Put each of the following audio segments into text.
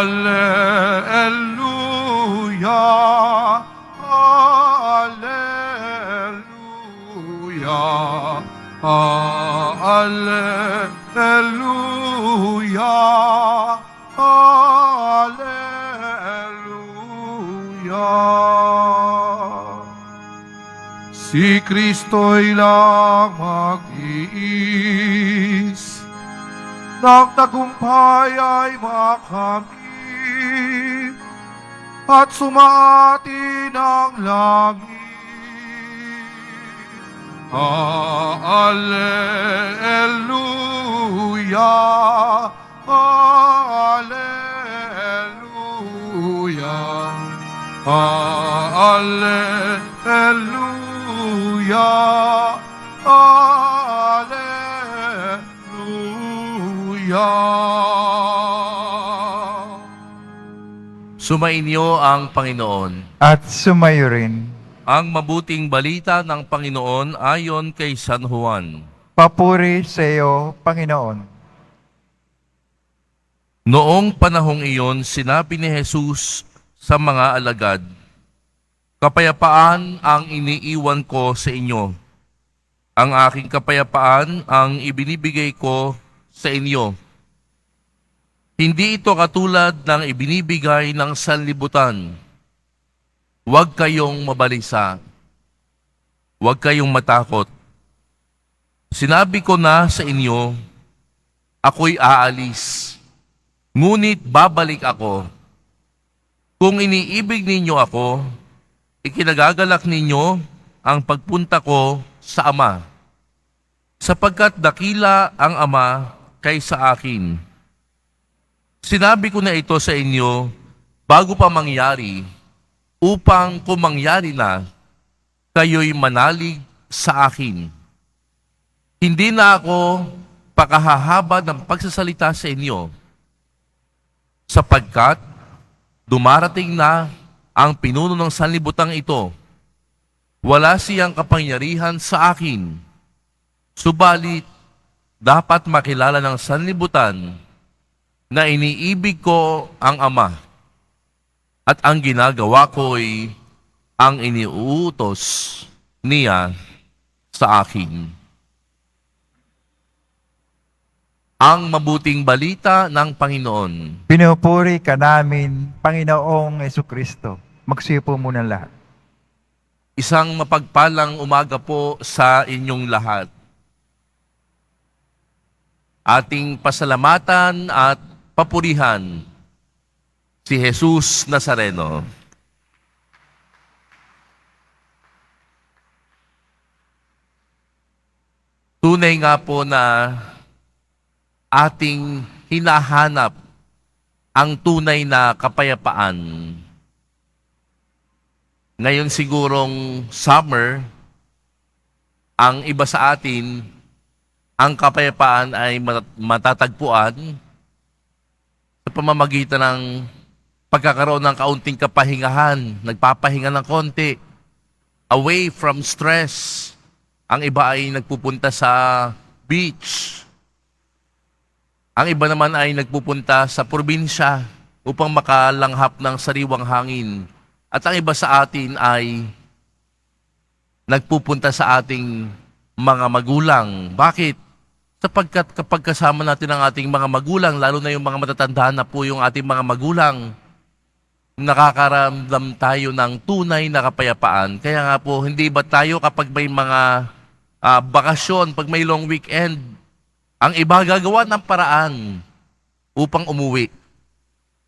Alleluia, Alleluia, Alleluia, Alleluia. Si Kristo'y lang mag-iis, ng tagumpay ay makamit, at sumaatin ang langit. Alleluia, Alleluia, Alleluia, Alleluia. Sumainyo ang Panginoon. At sumayo rin. Ang mabuting balita ng Panginoon ayon kay San Juan. Papuri sa iyo, Panginoon. Noong panahong iyon, sinabi ni Jesus sa mga alagad, "Kapayapaan ang iniiwan ko sa inyo. Ang aking kapayapaan ang ibinibigay ko sa inyo. Hindi ito katulad ng ibinibigay ng sanlibutan. Huwag kayong mabalisa. Huwag kayong matakot. Sinabi ko na sa inyo, ako'y aalis. Ngunit babalik ako. Kung iniibig ninyo ako, ikinagagalak ninyo ang pagpunta ko sa Ama, sapagkat dakila ang Ama kaysa akin. Sinabi ko na ito sa inyo bago pa mangyari, upang kung mangyari na, kayo'y manalig sa akin. Hindi na ako pakahahaba ng pagsasalita sa inyo, sapagkat dumarating na ang pinuno ng sanlibutang ito. Wala siyang kapangyarihan sa akin, subalit dapat makilala ng sanlibutan na iniibig ko ang Ama, at ang ginagawa ko'y ang iniuutos niya sa akin." Ang mabuting balita ng Panginoon. Pinupuri ka namin, Panginoong Jesucristo. Magsipo muna lahat. Isang mapagpalang umaga po sa inyong lahat. Ating pasalamatan at papurihan si Jesus Nazareno. Tunay nga po na ating hinahanap ang tunay na kapayapaan. Ngayon sigurong summer, ang iba sa atin, ang kapayapaan ay matatagpuan sa pamamagitan ng pagkakaroon ng kaunting kapahingahan, nagpapahinga ng konti, away from stress. Ang iba ay nagpupunta sa beach. Ang iba naman ay nagpupunta sa probinsya upang makalanghap ng sariwang hangin. At ang iba sa atin ay nagpupunta sa ating mga magulang. Bakit? Sapagkat kapag kasama natin ang ating mga magulang, lalo na yung mga matatanda na po yung ating mga magulang, nakakaramdam tayo ng tunay na kapayapaan. Kaya nga po, hindi ba tayo kapag may mga bakasyon, pag may long weekend, ang iba gagawa ng paraan upang umuwi.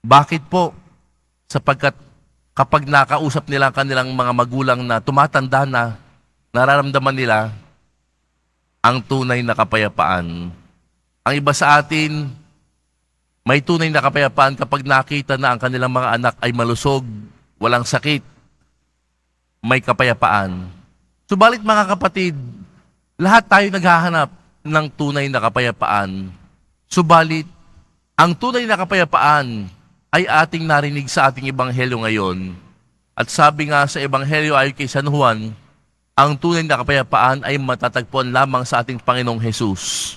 Bakit po? Sapagkat kapag nakausap nila ang kanilang mga magulang na tumatanda na, nararamdaman nila ang tunay na kapayapaan. Ang iba sa atin, may tunay na kapayapaan kapag nakita na ang kanilang mga anak ay malusog, walang sakit, may kapayapaan. Subalit mga kapatid, lahat tayo naghahanap ng tunay na kapayapaan. Subalit, ang tunay na kapayapaan ay ating narinig sa ating ebanghelyo ngayon. At sabi nga sa ebanghelyo ayon kay San Juan, ang tunay na kapayapaan ay matatagpuan lamang sa ating Panginoong Jesus.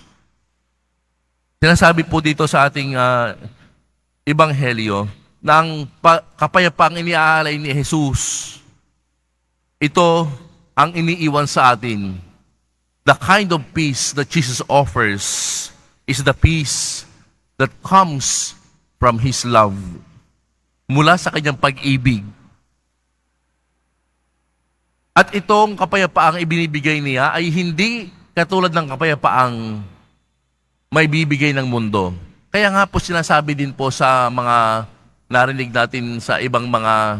Sinasabi po dito sa ating ebanghelyo ng kapayapaang iniaalay ni Jesus, ito ang iniiwan sa atin. The kind of peace that Jesus offers is the peace that comes from His love. Mula sa kanyang pag-ibig. At itong kapayapaang ibinibigay niya ay hindi katulad ng kapayapaang may bibigay ng mundo. Kaya nga po sinasabi din po sa mga narinig natin sa ibang mga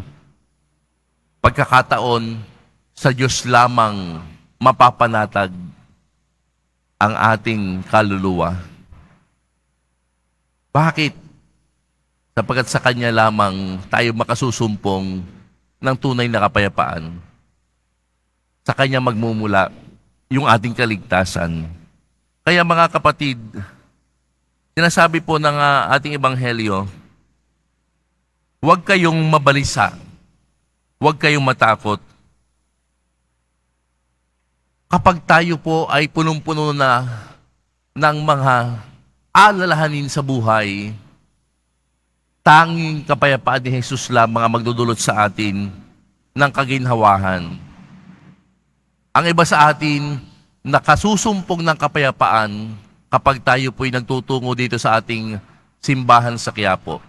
pagkakataon, sa Diyos lamang mapapanatag ang ating kaluluwa. Bakit? Sapagkat sa Kanya lamang tayo makasusumpong ng tunay na kapayapaan. Sa Kanya magmumula yung ating kaligtasan. Kaya mga kapatid, sinasabi po ng ating ebanghelyo, huwag kayong mabalisa, huwag kayong matakot. Kapag tayo po ay punong-puno na ng mga alalahanin sa buhay, tanging kapayapaan ni Jesus lamang ang magdudulot sa atin ng kaginhawahan. Ang iba sa atin, nakasusumpong ng kapayapaan kapag tayo po'y nagtutungo dito sa ating simbahan sa Quiapo.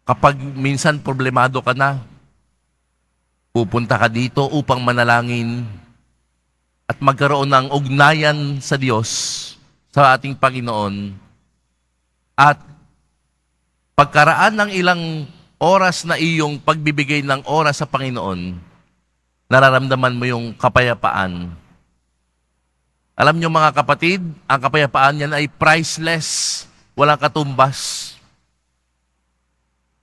Kapag minsan problemado ka na, pupunta ka dito upang manalangin at magkaroon ng ugnayan sa Diyos, sa ating Panginoon. At pagkaraan ng ilang oras na iyong pagbibigay ng oras sa Panginoon, nararamdaman mo yung kapayapaan. Alam niyo mga kapatid, ang kapayapaan yan ay priceless, walang katumbas.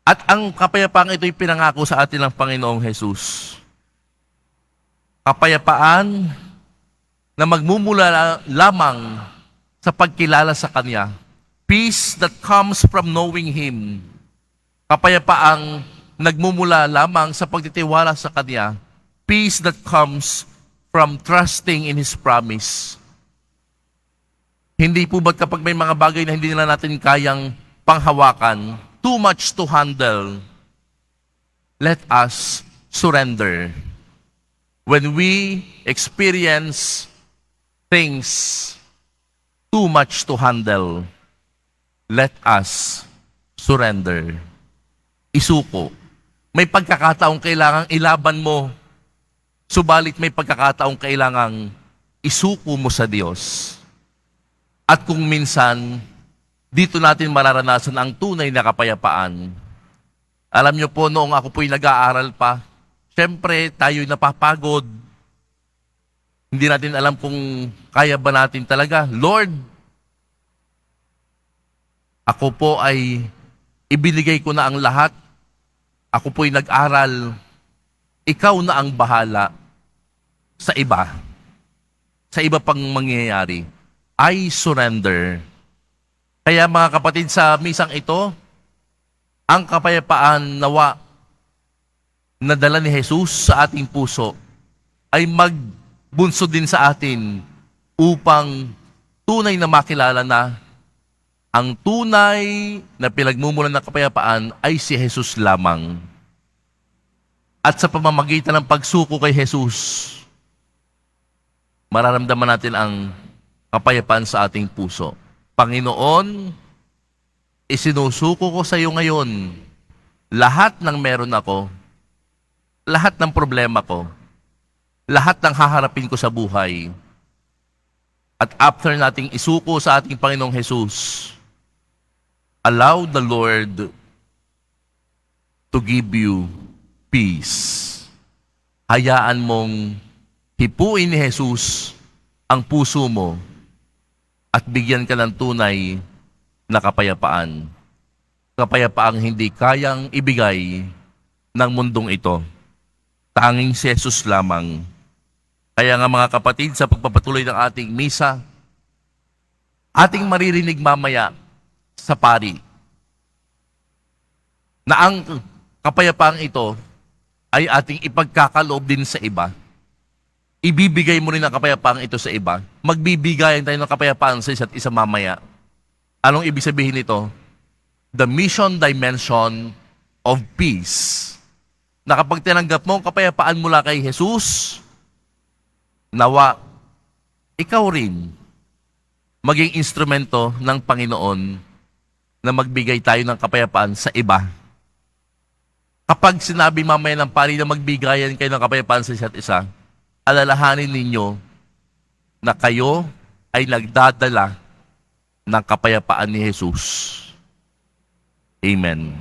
At ang kapayapaang ito'y pinangako sa atin ng Panginoong Jesus. Kapayapaan na magmumula lamang sa pagkilala sa Kanya. Peace that comes from knowing Him. Kapayapaang nagmumula lamang sa pagtitiwala sa Kanya. Peace that comes from trusting in His promise. Hindi po ba't kapag may mga bagay na hindi nila natin kayang panghawakan, too much to handle, let us surrender. When we experience things too much to handle, let us surrender. Isuko. May pagkakataong kailangang ilaban mo, subalit may pagkakataong kailangang isuko mo sa Diyos. At kung minsan, dito natin mararanasan ang tunay na kapayapaan. Alam niyo po, noong ako po'y nag-aaral pa, siyempre tayo'y napapagod. Hindi natin alam kung kaya ba natin talaga. Lord, ako po ay ibinigay ko na ang lahat. Ako po'y nag-aral. Ikaw na ang bahala sa iba. Sa iba pang mangyayari. I surrender. Kaya mga kapatid, sa misang ito, ang kapayapaan nawa na dala ni Jesus sa ating puso ay magbunsod din sa atin upang tunay na makilala na ang tunay na pinagmumulan ng kapayapaan ay si Jesus lamang. At sa pamamagitan ng pagsuko kay Jesus, mararamdaman natin ang kapayapaan sa ating puso. Panginoon, isinusuko ko sa iyo ngayon lahat ng meron ako, lahat ng problema ko, lahat ng haharapin ko sa buhay. At after nating isuko sa ating Panginoong Jesus, allow the Lord to give you peace. Hayaan mong hipuin ni Jesus ang puso mo at bigyan ka ng tunay na kapayapaan. Kapayapaang hindi kayang ibigay ng mundong ito. Tanging si Jesus lamang. Kaya nga mga kapatid, sa pagpapatuloy ng ating misa, ating maririnig mamaya sa pari na ang kapayapaang ito ay ating ipagkakaloob din sa iba. Ibibigay mo rin ang kapayapaang ito sa iba. Magbibigayan tayo ng kapayapaan sa isa't isa mamaya. Anong ibig sabihin nito? The mission dimension of peace. Na kapag tinanggap mo ang kapayapaan mula kay Jesus, nawa, ikaw rin maging instrumento ng Panginoon na magbigay tayo ng kapayapaan sa iba. Kapag sinabi mamaya ng pari na magbigayan kayo ng kapayapaan sa isa't isa, alalahanin ninyo na kayo ay nagdadala ng kapayapaan ni Jesus. Amen.